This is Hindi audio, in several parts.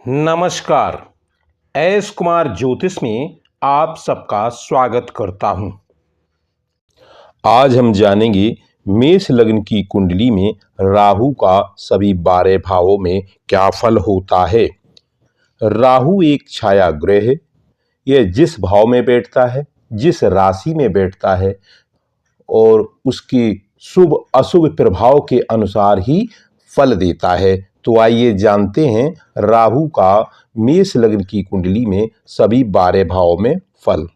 नमस्कार। एस कुमार ज्योतिष में आप सबका स्वागत करता हूं। आज हम जानेंगे मेष लग्न की कुंडली में राहु का सभी 12 भावों में क्या फल होता है। राहु एक छाया ग्रह है। यह जिस भाव में बैठता है, जिस राशि में बैठता है और उसके शुभ अशुभ प्रभाव के अनुसार ही फल देता है। तो आइए जानते हैं राहु का मेष लग्न की कुंडली में सभी 12 भावों में फल।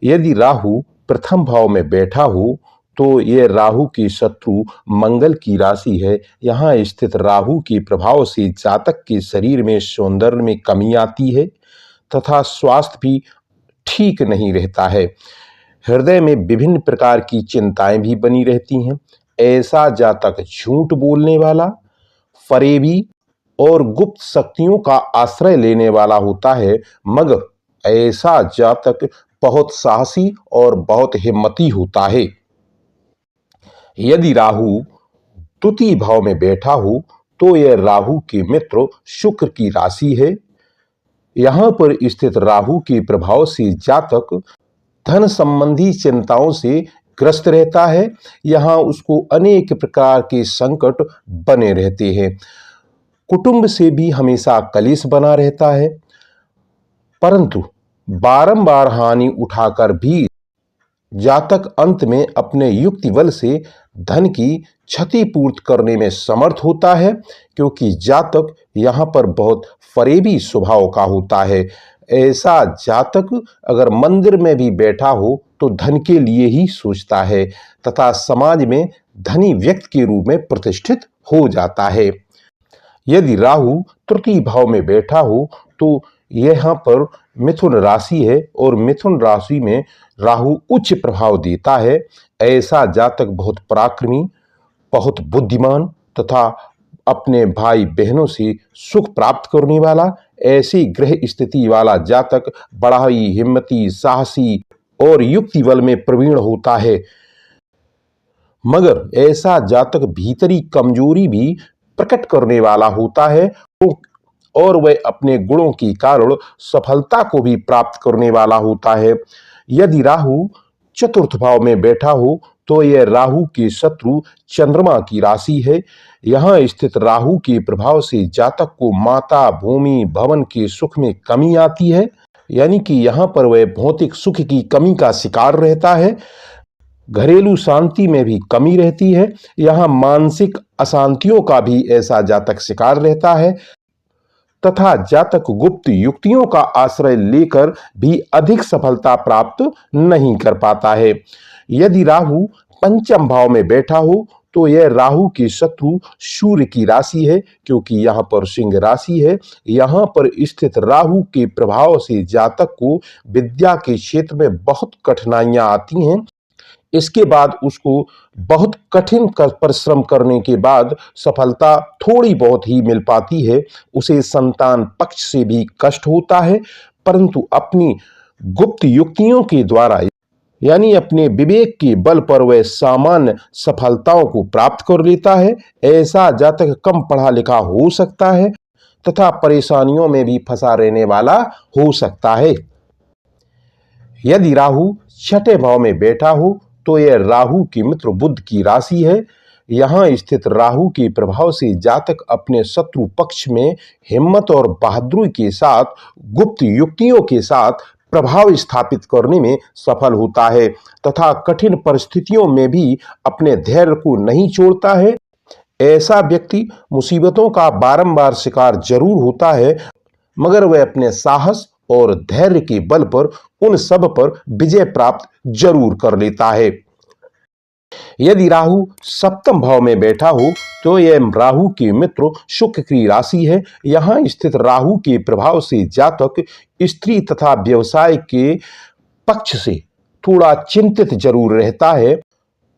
यदि राहु प्रथम भाव में बैठा हो तो यह राहु की शत्रु मंगल की राशि है। यहाँ स्थित राहु के प्रभाव से जातक के शरीर में सौंदर्य में कमी आती है तथा स्वास्थ्य भी ठीक नहीं रहता है। हृदय में विभिन्न प्रकार की चिंताएं भी बनी रहती हैं। ऐसा जातक झूठ बोलने वाला, फरेबी और गुप्त शक्तियों का आश्रय लेने वाला होता है, मगर ऐसा जातक बहुत साहसी और बहुत हिम्मती होता है। यदि राहु द्वितीय भाव में बैठा हो तो यह राहु के मित्र शुक्र की राशि है। यहाँ पर स्थित राहु के प्रभाव से जातक धन संबंधी चिंताओं से ग्रस्त रहता है। यहाँ उसको अनेक प्रकार के संकट बने रहते हैं। कुटुंब से भी हमेशा कलेश बना रहता है, परंतु बारंबार हानि उठाकर भी जातक अंत में अपने युक्ति बल से धन की क्षतिपूर्ति करने में समर्थ होता है, क्योंकि जातक यहाँ पर बहुत फरेबी स्वभाव का होता है। ऐसा जातक अगर मंदिर में भी बैठा हो तो धन के लिए ही सोचता है तथा समाज में धनी व्यक्ति के रूप में प्रतिष्ठित हो जाता है। यदि राहु तृतीय भाव में बैठा हो तो यहाँ पर मिथुन राशि है और मिथुन राशि में राहु उच्च प्रभाव देता है। ऐसा जातक बहुत पराक्रमी, बहुत बुद्धिमान तथा अपने भाई बहनों से सुख प्राप्त करने वाला, ऐसी ग्रह स्थिति वाला जातक बड़ा ही हिम्मती, साहसी और युक्ति बल में प्रवीण होता है। मगर ऐसा जातक भीतरी कमजोरी भी प्रकट करने वाला होता है और वह अपने गुणों के कारण सफलता को भी प्राप्त करने वाला होता है। यदि राहु चतुर्थ भाव में बैठा हो तो यह राहु के शत्रु चंद्रमा की राशि है। यहाँ स्थित राहु के प्रभाव से जातक को माता, भूमि, भवन के सुख में कमी आती है, यानी कि यहाँ पर वह भौतिक सुख की कमी का शिकार रहता है। घरेलू शांति में भी कमी रहती है। यहाँ मानसिक अशांतियों का भी ऐसा जातक शिकार रहता है तथा जातक गुप्त युक्तियों का आश्रय लेकर भी अधिक सफलता प्राप्त नहीं कर पाता है। यदि राहु पंचम भाव में बैठा हो तो यह राहु की शत्रु सूर्य की राशि है, क्योंकि यहाँ पर सिंह राशि है। यहाँ पर स्थित राहु के प्रभाव से जातक को विद्या के क्षेत्र में बहुत कठिनाइयां आती हैं। इसके बाद उसको बहुत कठिन परिश्रम करने के बाद सफलता थोड़ी बहुत ही मिल पाती है। उसे संतान पक्ष से भी कष्ट होता है, परंतु अपनी गुप्त युक्तियों के द्वारा यानी अपने विवेक के बल पर वह सामान्य सफलताओं को प्राप्त कर लेता है। ऐसा जातक कम पढ़ा लिखा हो सकता है तथा परेशानियों में भी फंसा रहने वाला हो सकता है। यदि राहु छठे भाव में बैठा हो तो यह राहु के मित्र बुध की राशि है। यहाँ स्थित राहु के प्रभाव से जातक अपने शत्रु पक्ष में हिम्मत और बहादुरी के साथ गुप्त युक्तियों के साथ प्रभाव स्थापित करने में सफल होता है तथा कठिन परिस्थितियों में भी अपने धैर्य को नहीं छोड़ता है। ऐसा व्यक्ति मुसीबतों का बारंबार शिकार जरूर होता है, मगर वह अपने साहस और धैर्य के बल पर उन सब पर विजय प्राप्त जरूर कर लेता है। यदि राहु सप्तम भाव में बैठा हो तो यह राहु के मित्र शुक्र की राशि है। यहाँ स्थित राहु के प्रभाव से जातक स्त्री तथा व्यवसाय के पक्ष से थोड़ा चिंतित जरूर रहता है।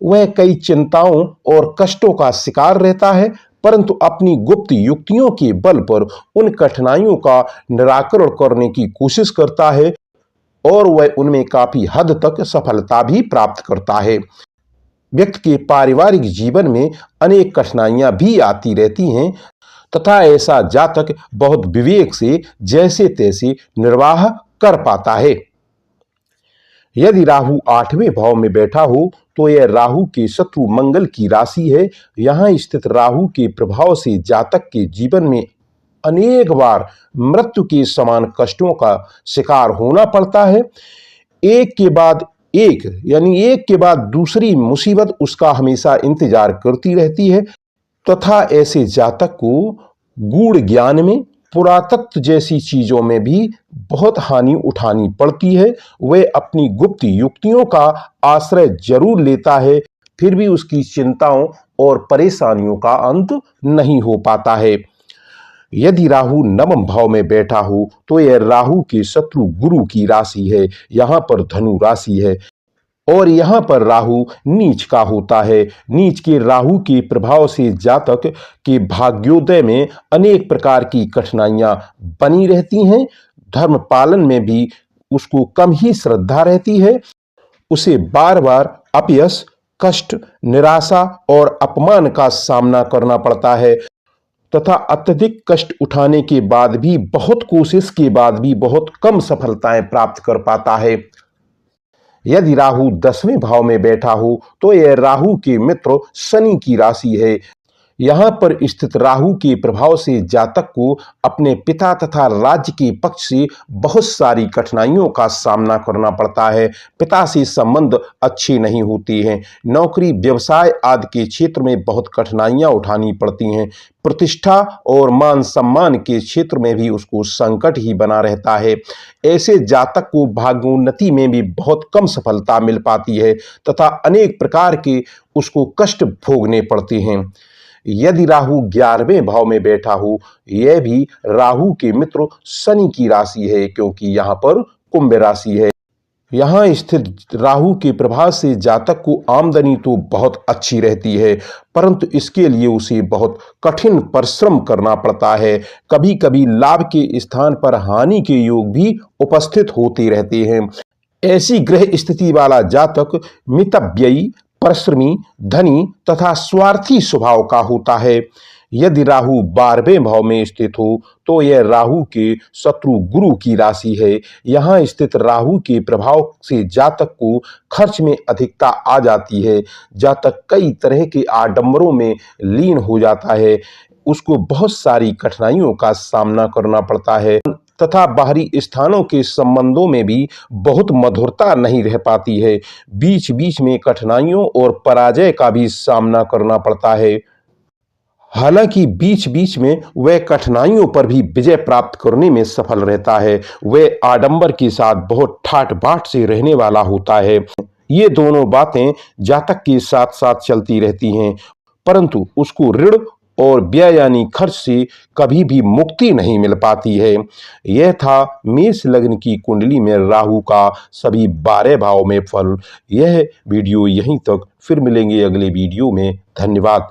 वह कई चिंताओं और कष्टों का शिकार रहता है, परंतु अपनी गुप्त युक्तियों के बल पर उन कठिनाइयों का निराकरण करने की कोशिश करता है और वह उनमें काफी हद तक सफलता भी प्राप्त करता है। व्यक्ति के पारिवारिक जीवन में अनेक कठिनाइयां भी आती रहती हैं तथा ऐसा जातक बहुत विवेक से जैसे तैसे निर्वाह कर पाता है। यदि राहु 8वें भाव में बैठा हो तो यह राहु के शत्रु मंगल की राशि है। यहाँ स्थित राहु के प्रभाव से जातक के जीवन में अनेक बार मृत्यु के समान कष्टों का शिकार होना पड़ता है। एक के बाद एक यानी एक के बाद दूसरी मुसीबत उसका हमेशा इंतजार करती रहती है तथा ऐसे जातक को गूढ़ ज्ञान में, पुरातत्व जैसी चीजों में भी बहुत हानि उठानी पड़ती है। वह अपनी गुप्त युक्तियों का आश्रय जरूर लेता है, फिर भी उसकी चिंताओं और परेशानियों का अंत नहीं हो पाता है। यदि राहु 9वें भाव में बैठा हो तो यह राहु के शत्रु गुरु की राशि है। यहाँ पर धनु राशि है और यहाँ पर राहु नीच का होता है। नीच के राहु के प्रभाव से जातक के भाग्योदय में अनेक प्रकार की कठिनाइयां बनी रहती हैं। धर्म पालन में भी उसको कम ही श्रद्धा रहती है। उसे बार बार अपयश, कष्ट, निराशा और अपमान का सामना करना पड़ता है तथा अत्यधिक कष्ट उठाने के बाद भी, बहुत कोशिश के बाद भी बहुत कम सफलताएं प्राप्त कर पाता है। यदि राहु 10वें भाव में बैठा हो तो यह राहु के मित्र शनि की राशि है। यहाँ पर स्थित राहु के प्रभाव से जातक को अपने पिता तथा राज्य के पक्ष से बहुत सारी कठिनाइयों का सामना करना पड़ता है। पिता से संबंध अच्छे नहीं होते हैं। नौकरी, व्यवसाय आदि के क्षेत्र में बहुत कठिनाइयां उठानी पड़ती हैं। प्रतिष्ठा और मान सम्मान के क्षेत्र में भी उसको संकट ही बना रहता है। ऐसे जातक को भाग्योन्नति में भी बहुत कम सफलता मिल पाती है तथा अनेक प्रकार के उसको कष्ट भोगने पड़ते हैं। यदि राहु 11वें भाव में बैठा हो, यह भी राहु के मित्र शनि की राशि है, क्योंकि यहाँ पर कुंभ राशि है। यहाँ स्थित राहु के प्रभाव से जातक को आमदनी तो बहुत अच्छी रहती है, परंतु इसके लिए उसे बहुत कठिन परिश्रम करना पड़ता है। कभी कभी लाभ के स्थान पर हानि के योग भी उपस्थित होते रहते हैं। ऐसी ग्रह स्थिति वाला जातक मितव्ययी, परिश्रमी, धनी तथा स्वार्थी स्वभाव का होता है। यदि राहु 12वें भाव में स्थित हो तो यह राहु के शत्रु गुरु की राशि है। यहाँ स्थित राहु के प्रभाव से जातक को खर्च में अधिकता आ जाती है। जातक कई तरह के आडंबरों में लीन हो जाता है। उसको बहुत सारी कठिनाइयों का सामना करना पड़ता है तथा बाहरी स्थानों के संबंधों में भी बहुत मधुरता नहीं रह पाती है। बीच बीच में कठिनाइयों और पराजय का भी सामना करना पड़ता है। हालांकि बीच बीच में वह कठिनाइयों पर भी विजय प्राप्त करने में सफल रहता है। वह आडंबर के साथ बहुत ठाट बाट से रहने वाला होता है। ये दोनों बातें जातक के साथ साथ चलती रहती हैं, परंतु उसको ऋण और व्यय यानी खर्च से कभी भी मुक्ति नहीं मिल पाती है। यह था मेष लग्न की कुंडली में राहु का सभी 12 भाव में फल। यह वीडियो यहीं तक, फिर मिलेंगे अगले वीडियो में। धन्यवाद।